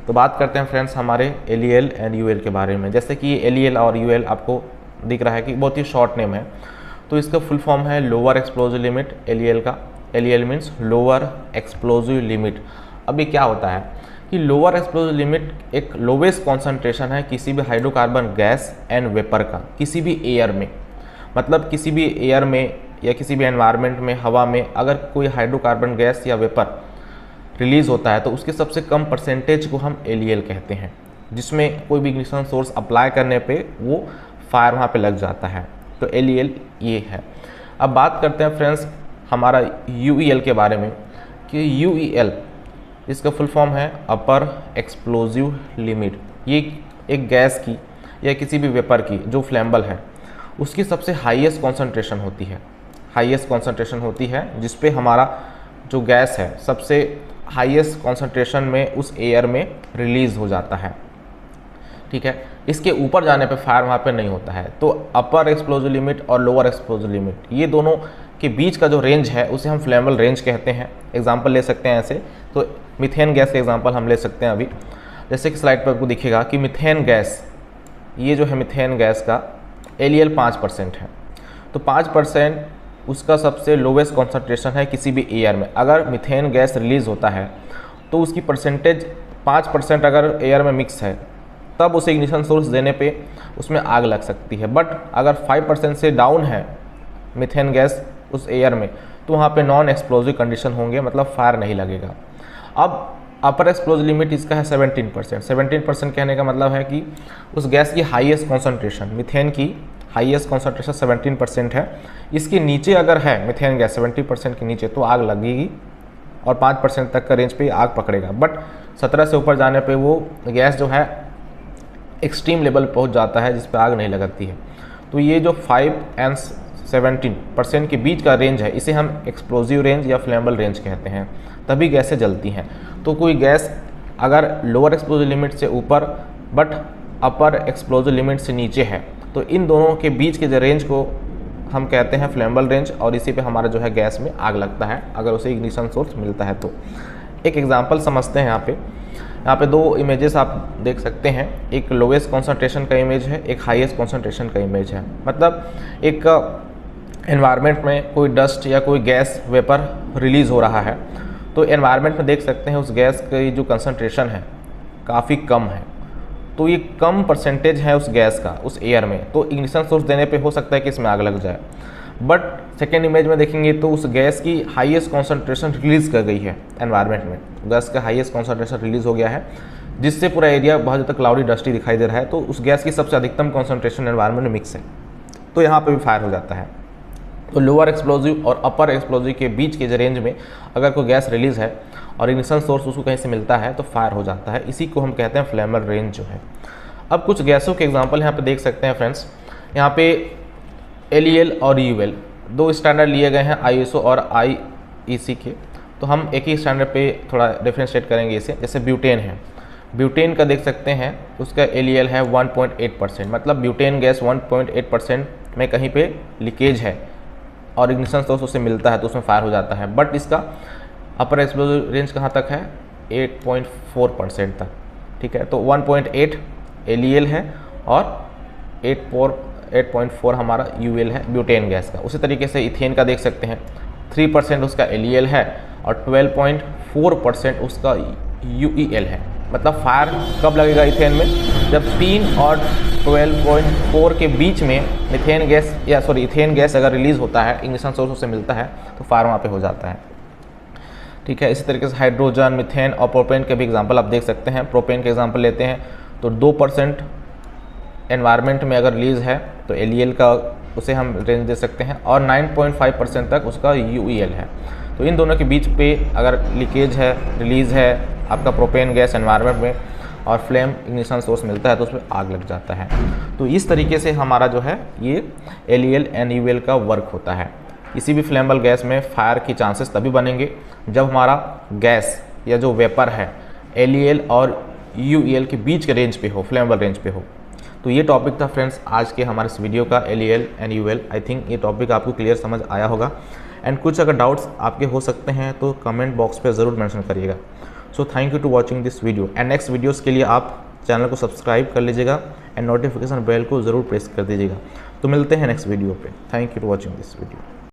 तो बात करते हैं फ्रेंड्स हमारे एल एंड यू के बारे में। जैसे कि एल और यू आपको दिख रहा है कि बहुत ही शॉर्ट नेम है, तो इसका फुल फॉर्म है लोअर एक्सप्लोजिव लिमिट एल का। L means lower explosive limit. अब ये क्या होता है कि लोअर एक्सप्लोजिव लिमिट एक लोवेस्ट कॉन्सेंट्रेशन है किसी भी हाइड्रोकार्बन गैस एंड वेपर का, किसी भी एयर में। मतलब किसी भी एयर में या किसी भी एनवायरनमेंट में, हवा में अगर कोई हाइड्रोकार्बन गैस या वेपर रिलीज़ होता है तो उसके सबसे कम परसेंटेज को हम एल कहते हैं, जिसमें कोई भी इग्निशन सोर्स अप्लाई करने पे वो फायर वहाँ पे लग जाता है। तो एल ये है। अब बात करते हैं फ्रेंड्स हमारा यू के बारे में कि यू इसका फुल फॉर्म है अपर एक्सप्लोजिव लिमिट। ये एक गैस की या किसी भी वेपर की जो फ्लेम्बल है उसकी सबसे हाईएस्ट कॉन्सेंट्रेशन होती है, हाईएस्ट कॉन्सेंट्रेशन होती है जिस पे हमारा जो गैस है सबसे हाईएस्ट कॉन्सेंट्रेशन में उस एयर में रिलीज़ हो जाता है। ठीक है, इसके ऊपर जाने पे फायर वहाँ पे नहीं होता है। तो अपर एक्सप्लोजिव लिमिट और लोअर एक्सप्लोजिव लिमिट ये दोनों के बीच का जो रेंज है उसे हम फ्लेमेबल रेंज कहते हैं। एग्जांपल ले सकते हैं ऐसे, तो मीथेन गैस का एग्जांपल हम ले सकते हैं अभी। जैसे कि स्लाइड पर आपको दिखेगा कि मीथेन गैस, ये जो है मीथेन गैस का एल 5% है। तो 5% उसका सबसे लोवेस्ट कॉन्सेंट्रेशन है किसी भी एयर में। अगर मीथेन गैस रिलीज़ होता है तो उसकी परसेंटेज 5% अगर एयर में मिक्स है तब उसे इग्निशन सोर्स देने पे उसमें आग लग सकती है। बट अगर 5% से डाउन है मीथेन गैस उस एयर में तो वहाँ पे नॉन एक्सप्लोजिव कंडीशन होंगे, मतलब फायर नहीं लगेगा। अब अपर एक्सप्लोजिव लिमिट इसका है 17%। 17% कहने का मतलब है कि उस गैस की हाईएस्ट कॉन्सेंट्रेशन, मीथेन की हाईएस्ट कॉन्सेंट्रेशन 17% है। इसके नीचे अगर है मीथेन गैस 70% के नीचे तो आग लगेगी और 5% तक का रेंज पे आग पकड़ेगा। बट 17 से ऊपर जाने पे वो गैस जो है एक्सट्रीम लेवल पहुंच जाता है जिस पे आग नहीं लगती है। तो ये जो 5 एंड 17% के बीच का रेंज है इसे हम एक्सप्लोजिव रेंज या फ्लेमेबल रेंज कहते हैं, तभी गैसें जलती हैं। तो कोई गैस अगर लोअर एक्सप्लोजिव लिमिट से ऊपर बट अपर एक्सप्लोजिव लिमिट से नीचे है तो इन दोनों के बीच के जो रेंज को हम कहते हैं फ्लेमेबल रेंज, और इसी पे हमारा जो है गैस में आग लगता है अगर उसे इग्निशन सोर्स मिलता है। तो एक एग्जांपल समझते हैं। यहाँ पे दो इमेजेस आप देख सकते हैं, एक लोवेस्ट कॉन्सेंट्रेशन का इमेज है, एक हाईएस्ट कॉन्सेंट्रेशन का इमेज है। मतलब एक एनवायरनमेंट में कोई डस्ट या कोई गैस वेपर रिलीज़ हो रहा है तो एनवायरनमेंट में देख सकते हैं उस गैस की जो कंसंट्रेशन है काफ़ी कम है। तो ये कम परसेंटेज है उस गैस का उस एयर में, तो इग्निशन सोर्स देने पे हो सकता है कि इसमें आग लग जाए। बट सेकेंड इमेज में देखेंगे तो उस गैस की हाईएस्ट कॉन्सेंट्रेशन रिलीज़ कर गई है एनवायरनमेंट में, गैस का हाईएस्ट कॉन्सेंट्रेशन रिलीज़ हो गया है जिससे पूरा एरिया बहुत ज़्यादा क्लाउडी डस्टी दिखाई दे रहा है। तो उस गैस की सबसे अधिकतम कॉन्सेंट्रेशन एनवायरनमेंट में मिक्स है, तो यहाँ पर भी फायर हो जाता है। तो लोअर एक्सप्लोजिव और अपर एक्सप्लोजिव के बीच के जो रेंज में अगर कोई गैस रिलीज़ है और इग्निशन सोर्स उसको कहीं से मिलता है तो फायर हो जाता है। इसी को हम कहते हैं फ्लेमेबल रेंज जो है। अब कुछ गैसों के एग्जांपल यहाँ पे देख सकते हैं फ्रेंड्स। यहाँ पे एल और यू दो स्टैंडर्ड लिए गए हैं, ISO और IEC के। तो हम एक ही स्टैंडर्ड पे थोड़ा डिफ्रेंशिएट करेंगे इसे। जैसे ब्यूटेन है, ब्यूटेन का देख सकते हैं उसका एल है 1.8%। मतलब ब्यूटेन गैस 1.8% में कहीं पे लीकेज है और इग्निशन सोर्स उसे मिलता है तो उसमें फायर हो जाता है। बट इसका अपर एक्सप्लोजिव रेंज कहाँ तक है? 8.4% तक। ठीक है, तो 1.8 एल है और 8.4 हमारा यू है ब्यूटेन गैस का। उसी तरीके से इथेन का देख सकते हैं 3% उसका एल है और 12.4% उसका यू है। मतलब फायर कब लगेगा इथेन में? जब 3 और 12.4 के बीच में इथेन गैस अगर रिलीज़ होता है, इग्निशन सोर्स से मिलता है तो फायर वहाँ पे हो जाता है। ठीक है, इसी तरीके से हाइड्रोजन, मीथेन और प्रोपेन के भी एग्जांपल आप देख सकते हैं। प्रोपेन के एग्जांपल लेते हैं तो 2% एनवायरनमेंट में अगर रिलीज़ है तो एल का उसे हम रेंज दे सकते हैं और 9.5% तक उसका यू है। तो इन दोनों के बीच पे अगर लीकेज है, रिलीज़ है आपका प्रोपेन गैस एनवायरनमेंट में और फ्लेम इग्निशन सोर्स मिलता है तो उसमें आग लग जाता है। तो इस तरीके से हमारा जो है ये एल एंड यू का वर्क होता है। किसी भी फ्लेमेबल गैस में फायर की चांसेस तभी बनेंगे जब हमारा गैस या जो वेपर है एल और यू के बीच के रेंज पे हो, फ्लेमेबल रेंज पे हो। तो ये टॉपिक था फ्रेंड्स आज के हमारे इस वीडियो का, L and you. I think ये टॉपिक आपको क्लियर समझ आया होगा। एंड कुछ अगर डाउट्स आपके हो सकते हैं तो कमेंट बॉक्स पे ज़रूर मेंशन करिएगा। So thank you to watching this video and next videos के लिए आप चैनल को सब्सक्राइब कर लीजिएगा एंड नोटिफिकेशन बेल को ज़रूर प्रेस कर दीजिएगा। तो मिलते हैं नेक्स्ट वीडियो पे। Thank you for watching this video.